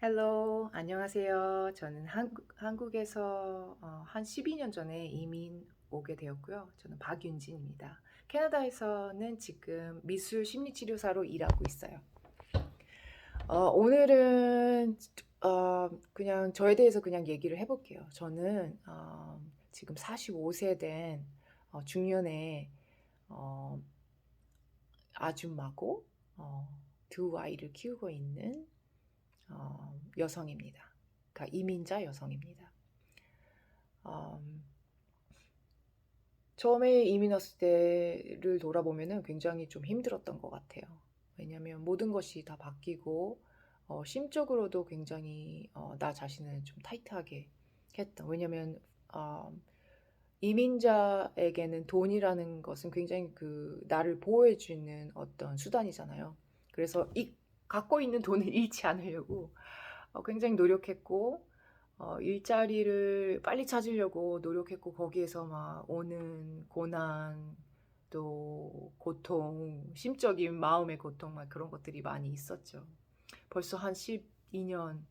헬로, 안녕하세요. 저는 한국에서 한 12년 전에 이민 오게 되었고요. 저는 박윤진입니다. 캐나다에서는 지금 미술 심리치료사로 일하고 있어요. 오늘은 그냥 저에 대해서 그냥 얘기를 해볼게요. 저는 지금 45세 된 중년의 어, 아줌마고 두 아이를 키우고 있는 여성입니다. 그러니까 이민자 여성입니다. 음, 처음에 이민 왔을 때를 돌아보면은 굉장히 좀 힘들었던 것 같아요. 왜냐하면 모든 것이 다 바뀌고 심적으로도 굉장히 나 자신을 좀 타이트하게 했던. 왜냐하면 어, 이민자에게는 돈이라는 것은 굉장히 그 나를 보호해주는 어떤 수단이잖아요. 그래서 갖고 있는 돈을 잃지 않으려고 굉장히 노력했고 일자리를 빨리 찾으려고 노력했고 거기에서 막 오는 고난 또 고통, 심적인 마음의 고통 막 그런 것들이 많이 있었죠. 벌써 한 12년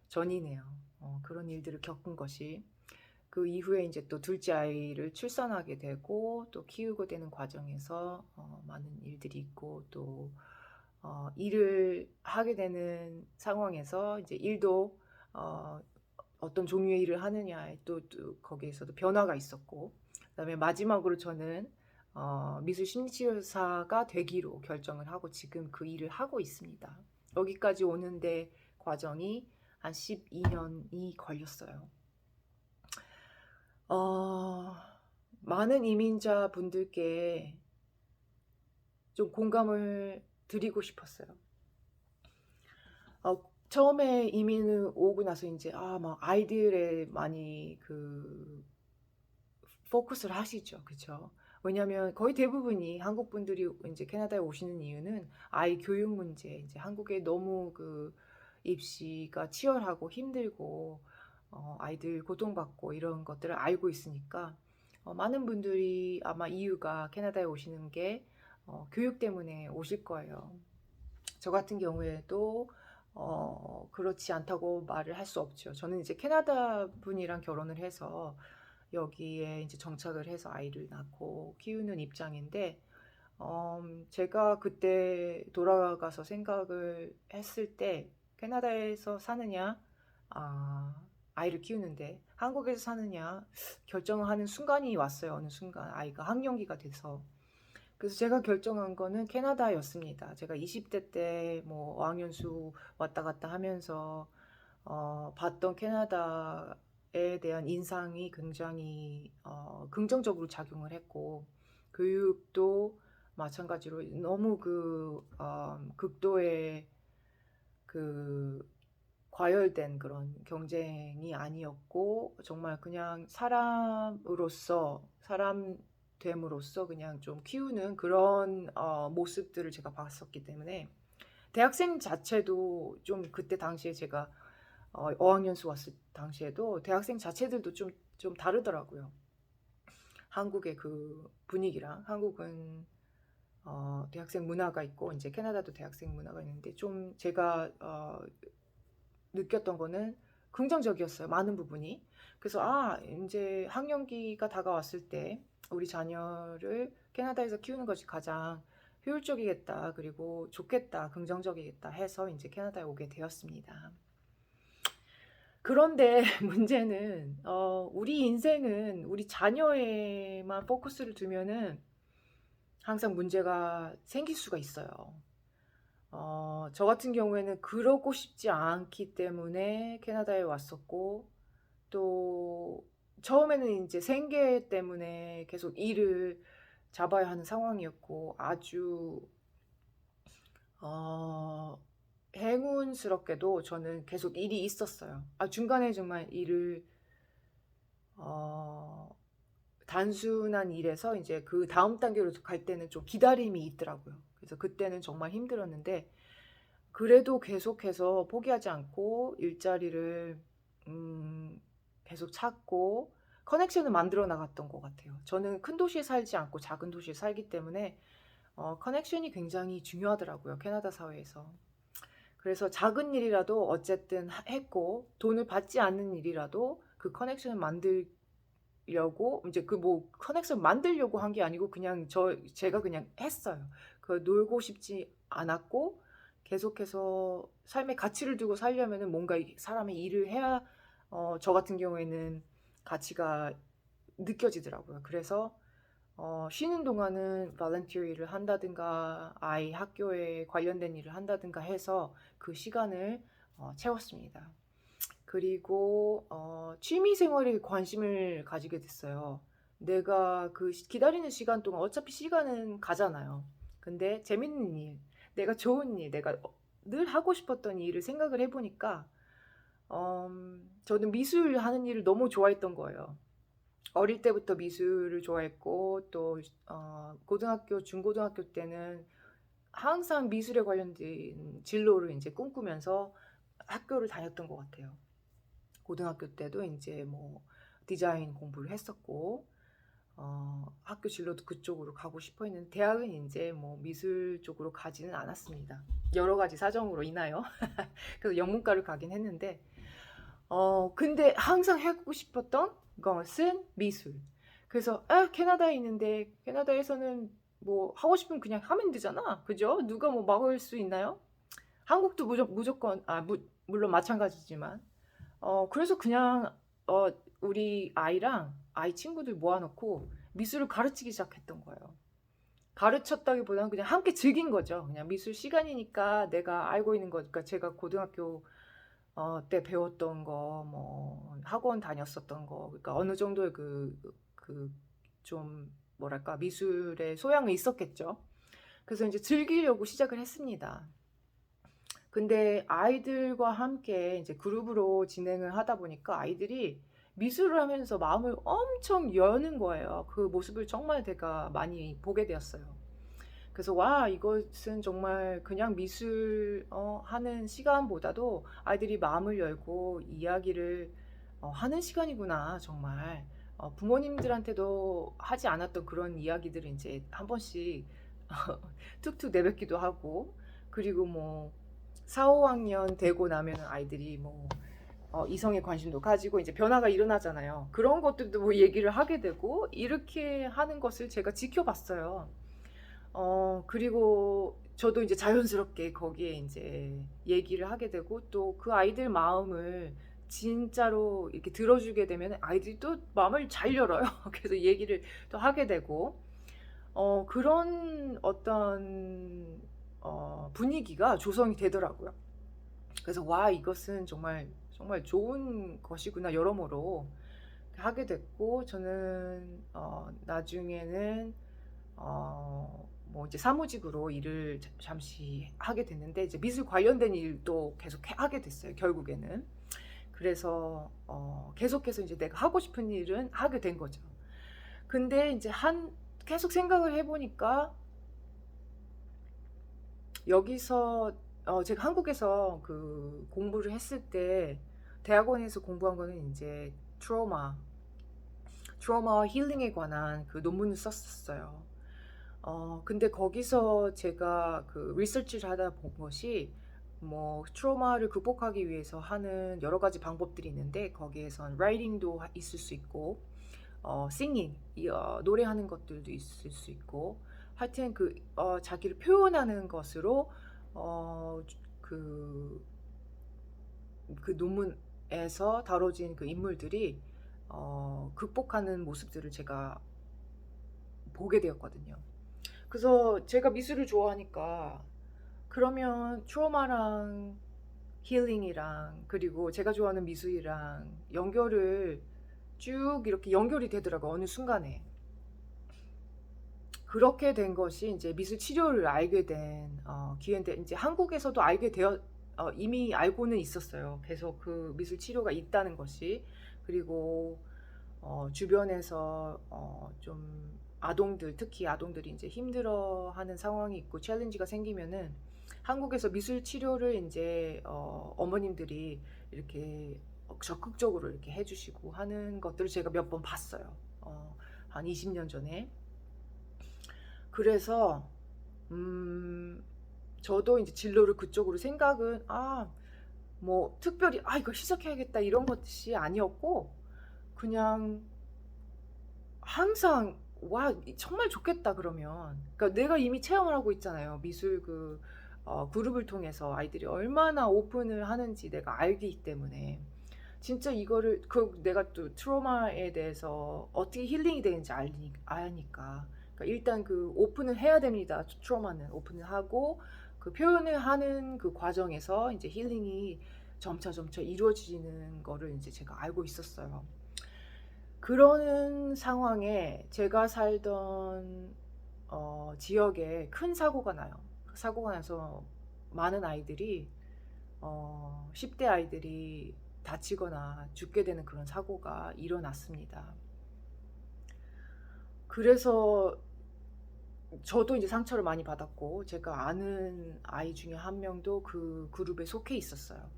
전이네요. 그런 일들을 겪은 것이 그 이후에 이제 또 둘째 아이를 출산하게 되고 또 키우고 되는 과정에서 많은 일들이 있고 또 일을 하게 되는 상황에서 이제 일도 어, 어떤 종류의 일을 하느냐에 또 거기에서도 변화가 있었고 그다음에 마지막으로 저는 미술 심리치료사가 되기로 결정을 하고 지금 그 일을 하고 있습니다. 여기까지 오는데 과정이 한 12년이 걸렸어요. 어, 많은 이민자 분들께 좀 공감을 드리고 싶었어요. 처음에 이민을 오고 나서 이제 막 아이들에 많이 그 포커스를 하시죠, 그렇죠? 왜냐하면 거의 대부분이 한국 분들이 이제 캐나다에 오시는 이유는 아이 교육 문제, 이제 한국에 너무 그 입시가 치열하고 힘들고 아이들 고통받고 이런 것들을 알고 있으니까 많은 분들이 아마 이유가 캐나다에 오시는 게 교육 때문에 오실 거예요. 저 같은 경우에도 그렇지 않다고 말을 할 수 없죠. 저는 이제 캐나다 분이랑 결혼을 해서 여기에 이제 정착을 해서 아이를 낳고 키우는 입장인데, 제가 그때 돌아가서 생각을 했을 때 캐나다에서 사느냐, 아이를 키우는데 한국에서 사느냐 결정을 하는 순간이 왔어요. 어느 순간 아이가 학령기가 돼서. 그래서 제가 결정한 거는 캐나다였습니다. 제가 20대 때 뭐 어학연수 왔다 갔다 하면서 봤던 캐나다에 대한 인상이 굉장히 긍정적으로 작용을 했고 교육도 마찬가지로 너무 극도의 그 과열된 그런 경쟁이 아니었고 정말 그냥 사람으로서 사람 됨으로써 그냥 좀 키우는 그런 모습들을 제가 봤었기 때문에 대학생 자체도 좀 그때 당시에 제가 어학연수 왔을 당시에도 대학생 자체들도 좀 다르더라고요. 한국의 그 분위기랑 한국은 대학생 문화가 있고 이제 캐나다도 대학생 문화가 있는데 좀 제가 느꼈던 거는 긍정적이었어요. 많은 부분이. 그래서 이제 학령기가 다가왔을 때 우리 자녀를 캐나다에서 키우는 것이 가장 효율적이겠다. 그리고 좋겠다. 긍정적이겠다 해서 이제 캐나다에 오게 되었습니다. 그런데 문제는 우리 인생은 우리 자녀에만 포커스를 두면은 항상 문제가 생길 수가 있어요. 저 같은 경우에는 그러고 싶지 않기 때문에 캐나다에 왔었고, 또 처음에는 이제 생계 때문에 계속 일을 잡아야 하는 상황이었고, 아주 어, 행운스럽게도 저는 계속 일이 있었어요. 중간에 정말 일을 어, 단순한 일에서 이제 그 다음 단계로 갈 때는 좀 기다림이 있더라고요. 그래서 그때는 정말 힘들었는데 그래도 계속해서 포기하지 않고 일자리를 계속 찾고 커넥션을 만들어 나갔던 것 같아요. 저는 큰 도시에 살지 않고 작은 도시에 살기 때문에 커넥션이 굉장히 중요하더라고요. 캐나다 사회에서. 그래서 작은 일이라도 어쨌든 했고 돈을 받지 않는 일이라도 그 커넥션을 만들려고 이제 그 뭐 커넥션 만들려고 한 게 아니고 그냥 제가 그냥 했어요. 그 놀고 싶지 않았고 계속해서 삶의 가치를 두고 살려면은 뭔가 사람이 일을 해야 저 같은 경우에는 가치가 느껴지더라고요. 그래서 쉬는 동안은 volunteer 일을 한다든가 아이 학교에 관련된 일을 한다든가 해서 그 시간을 채웠습니다. 그리고 취미 생활에 관심을 가지게 됐어요. 내가 그 기다리는 시간 동안 어차피 시간은 가잖아요. 근데 재밌는 일, 내가 좋은 일, 내가 늘 하고 싶었던 일을 생각을 해보니까 저는 미술 하는 일을 너무 좋아했던 거예요. 어릴 때부터 미술을 좋아했고 또 고등학교, 중고등학교 때는 항상 미술에 관련된 진로를 이제 꿈꾸면서 학교를 다녔던 것 같아요. 고등학교 때도 이제 뭐 디자인 공부를 했었고 학교 진로도 그쪽으로 가고 싶어 했는데 대학은 이제 뭐 미술 쪽으로 가지는 않았습니다. 여러 가지 사정으로 인하여 그래서 영문과를 가긴 했는데 근데 항상 하고 싶었던 것은 미술. 그래서 캐나다에 있는데 캐나다에서는 뭐 하고 싶으면 그냥 하면 되잖아. 그죠? 누가 뭐 막을 수 있나요? 한국도 무조건 물론 마찬가지지만 그래서 그냥 우리 아이 친구들 모아놓고 미술을 가르치기 시작했던 거예요. 가르쳤다기보다는 그냥 함께 즐긴 거죠. 그냥 미술 시간이니까 내가 알고 있는 거니까 제가 고등학교 때 배웠던 거, 뭐 학원 다녔었던 거, 그러니까 어느 정도의 좀 뭐랄까 미술의 소양이 있었겠죠. 그래서 이제 즐기려고 시작을 했습니다. 근데 아이들과 함께 이제 그룹으로 진행을 하다 보니까 아이들이 미술을 하면서 마음을 엄청 여는 거예요. 그 모습을 정말 제가 많이 보게 되었어요. 그래서 와, 이것은 정말 그냥 미술 하는 시간보다도 아이들이 마음을 열고 이야기를 하는 시간이구나, 정말. 부모님들한테도 하지 않았던 그런 이야기들을 이제 한 번씩 툭툭 내뱉기도 하고, 그리고 뭐 4, 5학년 되고 나면 아이들이 뭐 이성에 관심도 가지고 이제 변화가 일어나잖아요. 그런 것들도 뭐 얘기를 하게 되고 이렇게 하는 것을 제가 지켜봤어요. 그리고 저도 이제 자연스럽게 거기에 이제 얘기를 하게 되고 또 그 아이들 마음을 진짜로 이렇게 들어주게 되면 아이들이 또 마음을 잘 열어요. 그래서 얘기를 또 하게 되고 그런 어떤 분위기가 조성이 되더라고요. 그래서 와, 이것은 정말 정말 좋은 것이구나 여러모로 하게 됐고 저는 나중에는 뭐 이제 사무직으로 일을 잠시 하게 됐는데 이제 미술 관련된 일도 계속 하게 됐어요 결국에는. 그래서 계속해서 이제 내가 하고 싶은 일은 하게 된 거죠. 근데 이제 계속 생각을 해보니까 여기서 제가 한국에서 그 공부를 했을 때 대학원에서 공부한 거는 이제 트라우마 힐링에 관한 그 논문을 썼었어요. 근데 거기서 제가 그 리서치를 하다 본 것이 뭐 트라우마를 극복하기 위해서 하는 여러 가지 방법들이 있는데 거기에선 라이팅도 있을 수 있고 싱잉 노래하는 것들도 있을 수 있고 하여튼 자기를 표현하는 것으로 어, 그, 그 논문에서 다뤄진 그 인물들이 극복하는 모습들을 제가 보게 되었거든요. 그래서 제가 미술을 좋아하니까 그러면 트로마랑 힐링이랑 그리고 제가 좋아하는 미술이랑 연결을 쭉 이렇게 연결이 되더라고요. 어느 순간에. 그렇게 된 것이 이제 미술 치료를 알게 된 기회인데 이제 한국에서도 알게 되어 이미 알고는 있었어요. 계속 그 미술 치료가 있다는 것이. 그리고 주변에서 좀 아동들 특히 아동들이 이제 힘들어하는 상황이 있고 챌린지가 생기면은 한국에서 미술 치료를 이제 어머님들이 이렇게 적극적으로 이렇게 해주시고 하는 것들을 제가 몇 번 봤어요. 한 20년 전에. 그래서 저도 이제 진로를 그쪽으로 생각은 뭐 특별히 이거 시작해야겠다 이런 것이 아니었고, 그냥 항상 와 정말 좋겠다 그러면, 그러니까 내가 이미 체험을 하고 있잖아요. 미술 그룹을 통해서 아이들이 얼마나 오픈을 하는지 내가 알기 때문에, 진짜 이거를 내가 또 트로마에 대해서 어떻게 힐링이 되는지 아니까, 그러니까 일단 그 오픈을 해야 됩니다. 트로마는 오픈을 하고 그 표현을 하는 그 과정에서 이제 힐링이 점차 점차 이루어지는 거를 이제 제가 알고 있었어요. 그러는 상황에 제가 살던 지역에 큰 사고가 나요. 그 사고가 나서 많은 아이들이 10대 아이들이 다치거나 죽게 되는 그런 사고가 일어났습니다. 그래서 저도 이제 상처를 많이 받았고, 제가 아는 아이 중에 한 명도 그 그룹에 속해 있었어요.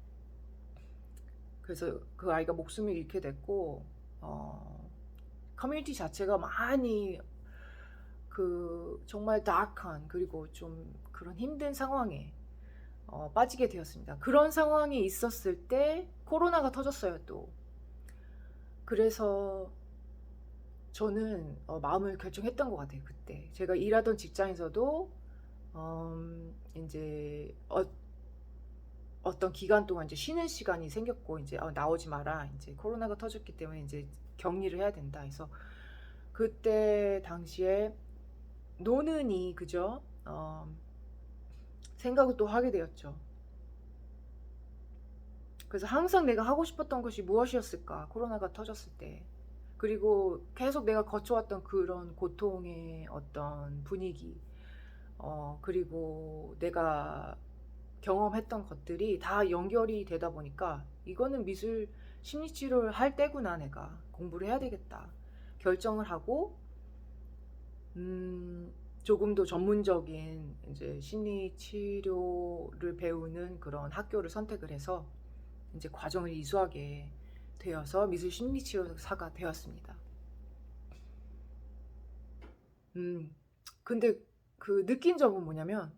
그래서 그 아이가 목숨을 잃게 됐고, 커뮤니티 자체가 많이 정말 다크한, 그리고 좀 그런 힘든 상황에 빠지게 되었습니다. 그런 상황이 있었을 때 코로나가 터졌어요, 또. 그래서 저는 마음을 결정했던 것 같아요, 그때. 제가 일하던 직장에서도 이제 어떤 기간 동안 이제 쉬는 시간이 생겼고, 이제 나오지 마라. 이제 코로나가 터졌기 때문에 이제 격리를 해야 된다 해서, 그때 당시에 노는이 그죠? 생각을 또 하게 되었죠. 그래서 항상 내가 하고 싶었던 것이 무엇이었을까? 코로나가 터졌을 때. 그리고 계속 내가 거쳐왔던 그런 고통의 어떤 분위기, 그리고 내가 경험했던 것들이 다 연결이 되다 보니까, 이거는 미술 심리치료를 할 때구나, 내가 공부를 해야 되겠다 결정을 하고, 조금 더 전문적인 이제 심리 치료를 배우는 그런 학교를 선택을 해서 이제 과정을 이수하게 되어서 미술 심리 치료사가 되었습니다. 근데 그 느낀 점은 뭐냐면,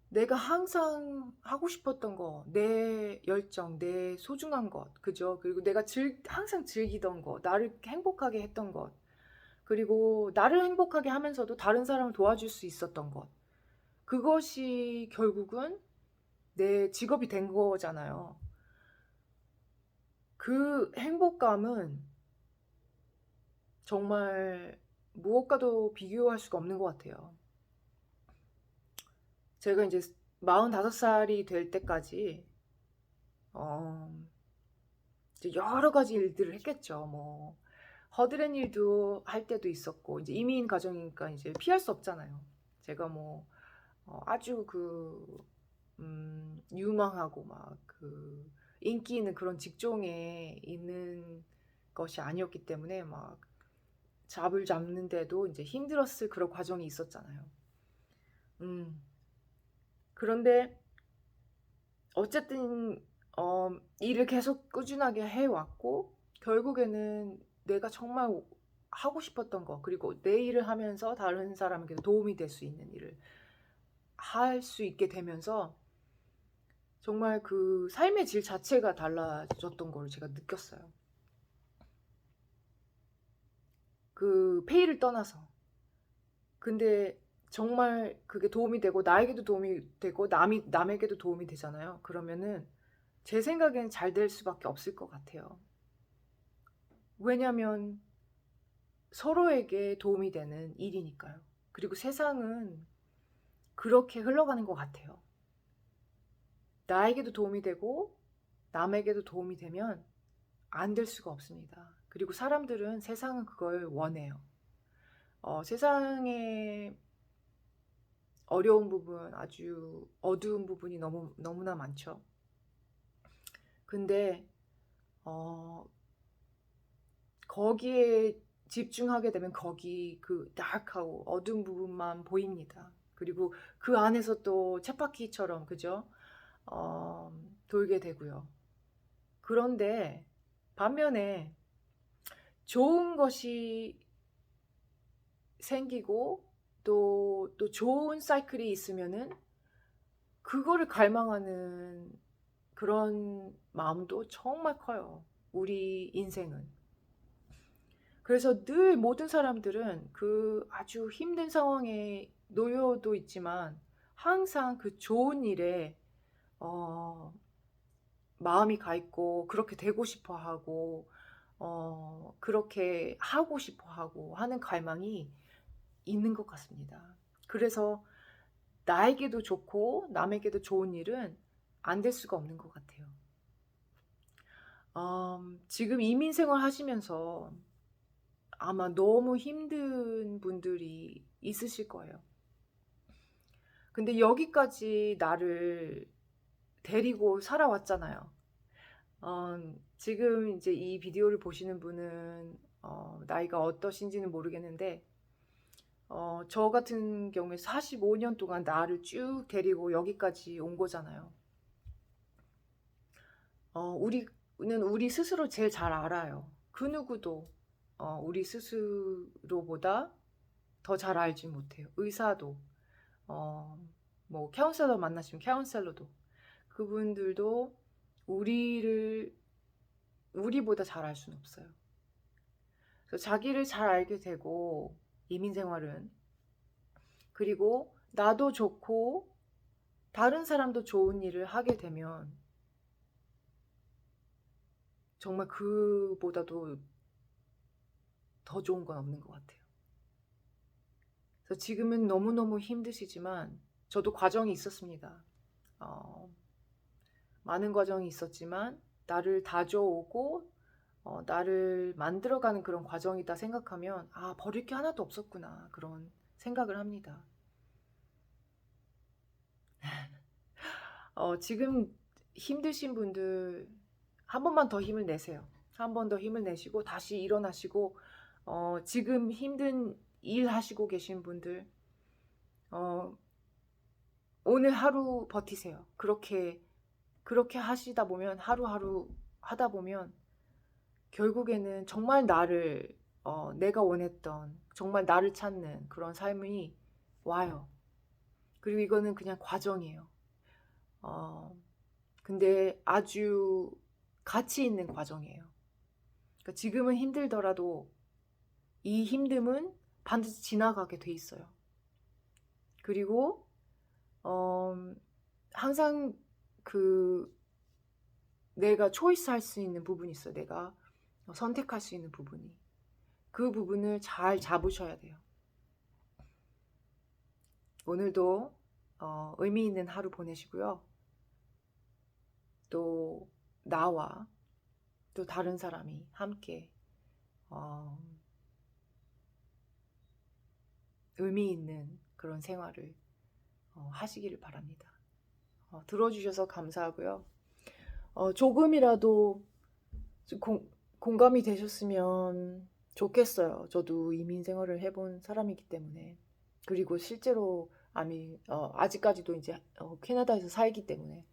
내가 항상 하고 싶었던 거, 내 열정, 내 소중한 것, 그죠? 그리고 내가 항상 즐기던 거, 나를 행복하게 했던 것, 그리고 나를 행복하게 하면서도 다른 사람을 도와줄 수 있었던 것, 그것이 결국은 내 직업이 된 거잖아요. 그 행복감은 정말 무엇과도 비교할 수가 없는 것 같아요. 제가 이제 45살이 될 때까지 이제 여러 가지 일들을 했겠죠. 뭐 허드렛 일도 할 때도 있었고, 이제 이민 가정이니까 이제 피할 수 없잖아요. 제가 뭐 아주 유망하고 막 인기 있는 그런 직종에 있는 것이 아니었기 때문에, 막 잡을 잡는데도 이제 힘들었을 그런 과정이 있었잖아요. 음. 그런데 어쨌든 일을 계속 꾸준하게 해왔고, 결국에는 내가 정말 하고 싶었던 거, 그리고 내 일을 하면서 다른 사람에게 도움이 될 수 있는 일을 할 수 있게 되면서, 정말 그 삶의 질 자체가 달라졌던 걸 제가 느꼈어요. 그 페이를 떠나서. 근데 정말 그게 도움이 되고, 나에게도 도움이 되고, 남에게도 도움이 되잖아요. 그러면은 제 생각엔 잘 될 수밖에 없을 것 같아요. 왜냐면 서로에게 도움이 되는 일이니까요. 그리고 세상은 그렇게 흘러가는 것 같아요. 나에게도 도움이 되고 남에게도 도움이 되면 안 될 수가 없습니다. 그리고 사람들은, 세상은 그걸 원해요. 세상에 어려운 부분, 아주 어두운 부분이 너무나 많죠. 근데 거기에 집중하게 되면 거기 그 다크하고 어두운 부분만 보입니다. 그리고 그 안에서 또 쳇바퀴처럼, 그죠? 돌게 되고요. 그런데 반면에 좋은 것이 생기고 또 좋은 사이클이 있으면은 그거를 갈망하는 그런 마음도 정말 커요. 우리 인생은. 그래서 늘 모든 사람들은 그 아주 힘든 상황에 놓여도 있지만 항상 그 좋은 일에 어, 마음이 가 있고 그렇게 되고 싶어 하고 그렇게 하고 싶어 하고 하는 갈망이 있는 것 같습니다. 그래서 나에게도 좋고 남에게도 좋은 일은 안 될 수가 없는 것 같아요. 지금 이민 생활 하시면서 아마 너무 힘든 분들이 있으실 거예요. 근데 여기까지 나를 데리고 살아왔잖아요. 지금 이제 이 비디오를 보시는 분은 나이가 어떠신지는 모르겠는데 저 같은 경우에 45년 동안 나를 쭉 데리고 여기까지 온 거잖아요. 우리는 우리 스스로 제일 잘 알아요. 그 누구도 우리 스스로보다 더 잘 알지 못해요. 의사도 뭐 카운셀러 만나시면 카운셀러도 그분들도 우리보다 잘 알 수는 없어요. 그래서 자기를 잘 알게 되고 이민 생활은 그리고 나도 좋고 다른 사람도 좋은 일을 하게 되면 정말 그보다도 더 좋은 건 없는 것 같아요. 그래서 지금은 너무너무 힘드시지만 저도 과정이 있었습니다. 많은 과정이 있었지만 나를 다져오고 나를 만들어가는 그런 과정이다 생각하면 버릴 게 하나도 없었구나 그런 생각을 합니다. 지금 힘드신 분들 한 번만 더 힘을 내세요. 한 번 더 힘을 내시고 다시 일어나시고 지금 힘든 일 하시고 계신 분들 오늘 하루 버티세요. 그렇게 하시다 보면 하루하루 하다 보면 결국에는 정말 내가 원했던 정말 나를 찾는 그런 삶이 와요. 그리고 이거는 그냥 과정이에요. 근데 아주 가치 있는 과정이에요. 그러니까 지금은 힘들더라도 이 힘듦은 반드시 지나가게 돼 있어요. 그리고 항상 내가 초이스 할 수 있는 부분이 있어요. 내가 선택할 수 있는 부분이. 그 부분을 잘 잡으셔야 돼요. 오늘도 의미 있는 하루 보내시고요. 또 나와 또 다른 사람이 함께 의미 있는 그런 생활을 하시기를 바랍니다. 들어주셔서 감사하고요. 조금이라도 공감이 되셨으면 좋겠어요. 저도 이민 생활을 해본 사람이기 때문에. 그리고 실제로 아직까지도 이제 캐나다에서 살기 때문에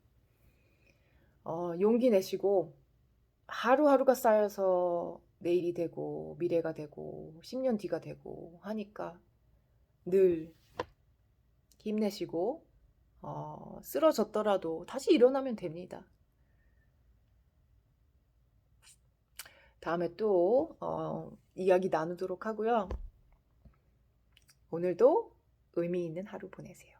용기 내시고 하루하루가 쌓여서 내일이 되고 미래가 되고 10년 뒤가 되고 하니까 늘 힘내시고 쓰러졌더라도 다시 일어나면 됩니다. 다음에 또 이야기 나누도록 하고요. 오늘도 의미 있는 하루 보내세요.